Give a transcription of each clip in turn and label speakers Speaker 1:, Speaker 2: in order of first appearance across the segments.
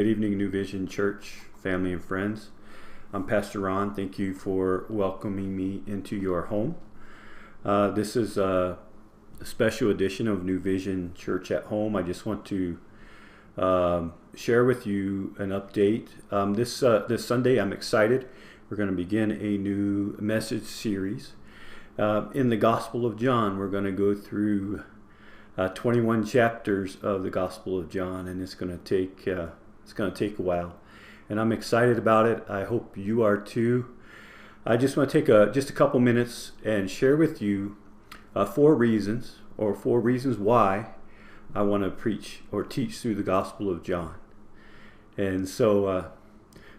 Speaker 1: Good evening, New Vision Church, family and friends. I'm Pastor Ron. Thank you for welcoming me into your home. This is a special edition of New Vision Church at Home. I just want to share with you an update. This Sunday, I'm excited. We're going to begin a new message series. In the Gospel of John, we're going to go through 21 chapters of the Gospel of John, and it's going to take a while, and I'm excited about it. I hope you are too. I just want to take just a couple minutes and share with you four reasons why I want to preach or teach through the Gospel of John. And so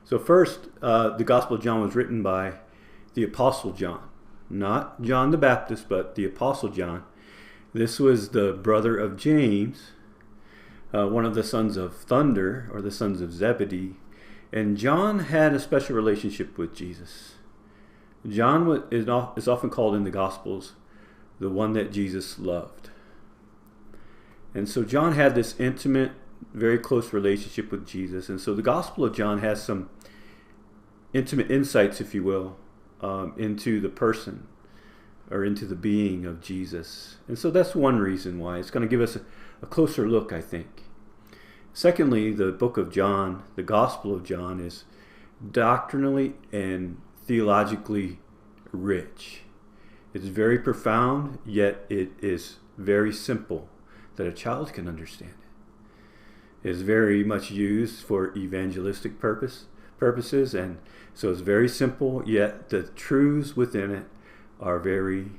Speaker 1: first, the Gospel of John was written by the Apostle John, not John the Baptist, but the Apostle John. This was the brother of James, one of the sons of thunder, or the sons of Zebedee. And John had a special relationship with Jesus. John is often called in the Gospels the one that Jesus loved. And so John had this intimate, very close relationship with Jesus. And so the Gospel of John has some intimate insights, if you will, into the person or into the being of Jesus. And so that's one reason why. It's going to give us a closer look, I think. Secondly, the book of John, the Gospel of John, is doctrinally and theologically rich. It's very profound, yet it is very simple that a child can understand it. It's very much used for evangelistic purposes, and so it's very simple, yet the truths within it are very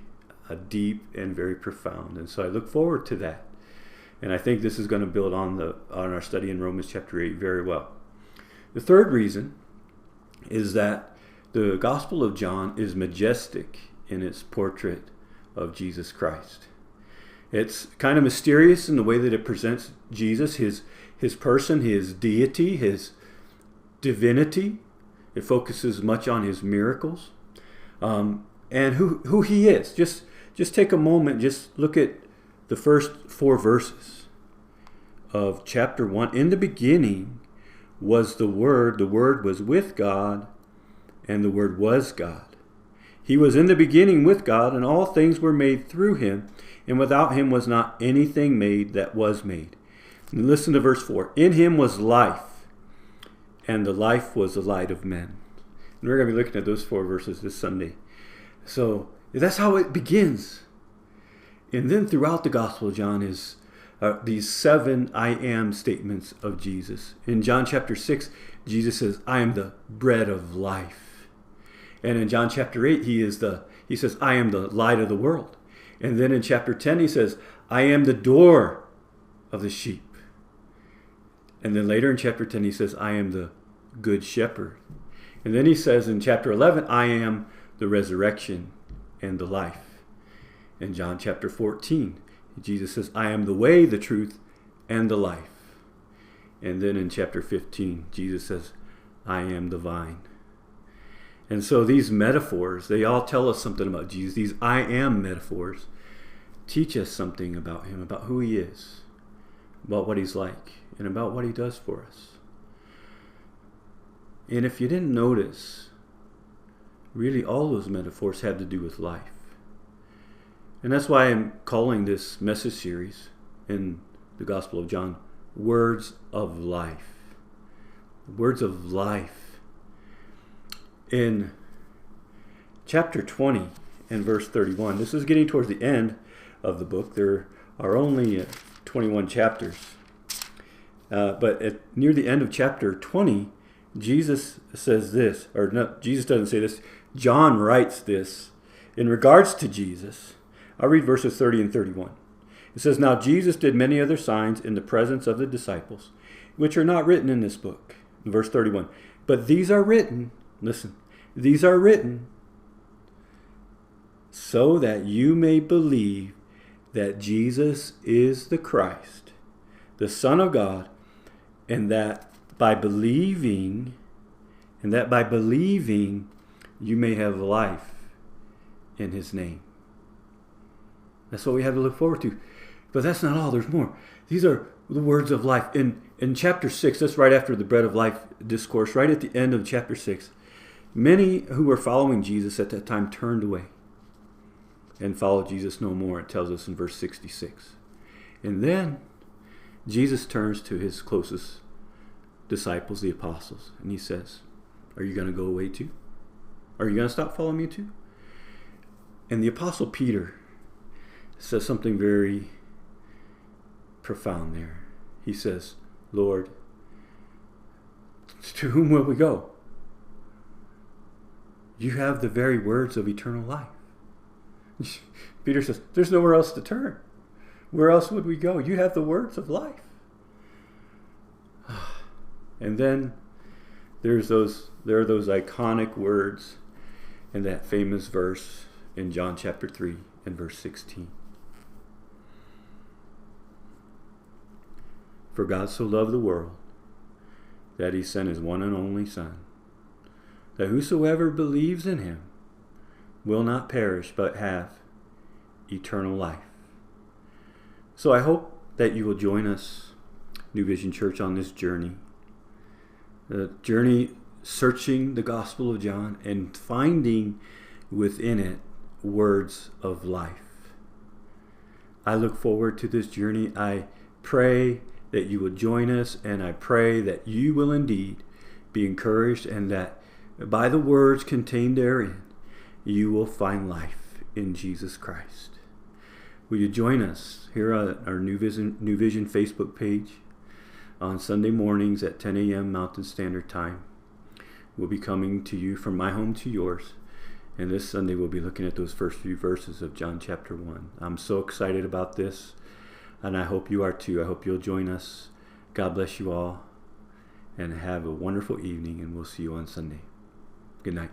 Speaker 1: deep and very profound. And so I look forward to that. And I think this is going to build on our study in Romans chapter 8 very well. The third reason is that the Gospel of John is majestic in its portrait of Jesus Christ. It's kind of mysterious in the way that it presents Jesus, his person, his deity, his divinity. It focuses much on his miracles. And who he is. Just take a moment, just look at the first four verses of chapter 1. In the beginning was the Word was with God, and the Word was God. He was in the beginning with God, and all things were made through him, and without him was not anything made that was made. And listen to verse 4. In him was life, and the life was the light of men. And we're going to be looking at those four verses this Sunday. So that's how it begins. And then throughout the Gospel of John is these 7 I am statements of Jesus. In John chapter 6, Jesus says, I am the bread of life. And in John chapter 8, he says, I am the light of the world. And then in chapter 10, he says, I am the door of the sheep. And then later in chapter 10, he says, I am the good shepherd. And then he says in chapter 11, I am the resurrection and the life. In John chapter 14, Jesus says, I am the way, the truth, and the life. And then in chapter 15, Jesus says, I am the vine. And so these metaphors, they all tell us something about Jesus. These I am metaphors teach us something about him, about who he is, about what he's like, and about what he does for us. And if you didn't notice, really all those metaphors have to do with life. And that's why I'm calling this message series in the Gospel of John, Words of Life. Words of life. In chapter 20 and verse 31, this is getting towards the end of the book. There are only 21 chapters. But near the end of chapter 20, Jesus says this, or no, Jesus doesn't say this. John writes this in regards to Jesus. I'll read verses 30 and 31. It says, Now Jesus did many other signs in the presence of the disciples, which are not written in this book. In verse 31. But these are written, listen, these are written so that you may believe that Jesus is the Christ, the Son of God, and that by believing you may have life in his name. That's what we have to look forward to. But that's not all. There's more. These are the words of life. In chapter 6, that's right after the bread of life discourse, right at the end of chapter 6, many who were following Jesus at that time turned away and followed Jesus no more, it tells us in verse 66. And then Jesus turns to his closest disciples, the apostles, and he says, are you going to go away too? Are you going to stop following me too? And the apostle Peter says something very profound there. He says, Lord, to whom will we go? You have the very words of eternal life. Peter says, there's nowhere else to turn. Where else would we go? You have the words of life. And then there are those iconic words in that famous verse in John chapter 3 and verse 16. For God so loved the world that he sent his one and only Son, that whosoever believes in him will not perish but have eternal life. So I hope that you will join us, New Vision Church, on this journey. The journey searching the Gospel of John and finding within it words of life. I look forward to this journey. I pray that you will join us, and I pray that you will indeed be encouraged, and that by the words contained therein, you will find life in Jesus Christ. Will you join us here on our New Vision Facebook page on Sunday mornings at 10 a.m. Mountain Standard Time? We'll be coming to you from my home to yours. And this Sunday we'll be looking at those first few verses of John chapter 1. I'm so excited about this, and I hope you are too. I hope you'll join us. God bless you all, and have a wonderful evening, and we'll see you on Sunday. Good night.